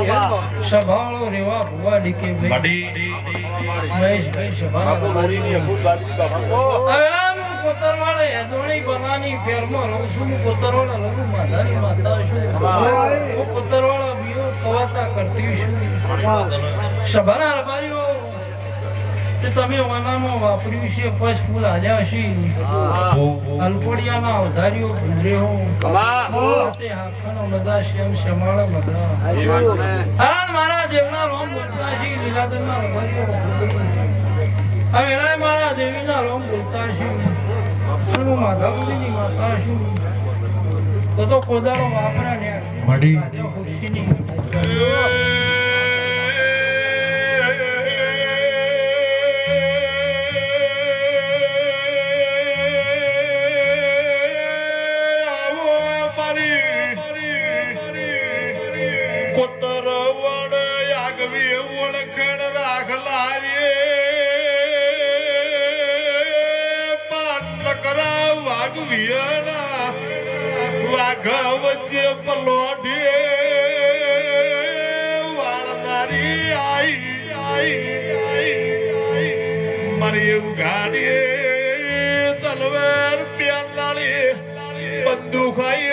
સભાળો રેવા ભુવાડી કે મહેશ ભાઈ સભાળો હવે આમ કોતરવાળે હેદોણી બનાની ફેરમાં રહું છું કોતરવાળા લગુ માધાની માતા છું હું કોતરવાળા બીઓ કવાતા કરતી છું સભાના રબારીઓ તે તમે વાનામાં વાપર્યું છે પસ ફૂલ હાલ્યા છે અલપોડિયાના અવધારીઓ ભૂંદરે હો તે હાથનો બધા શ્યામ શ્યામાળા બધા હાલ મારા દેવના રોમ બોલતા છે લીલાદરના રબારીઓ હવે એના મારા દેવીના રોમ બોલતા છે હું માધાપુરીની માતા છું તો કોદાળો વાપરા ને ખુશીની વાઘવચ્ચે પલોઢે વાળનારી આઈ મારી ઉઘાડીએ તલવાર પ્યાલાળી બંદૂક આઈ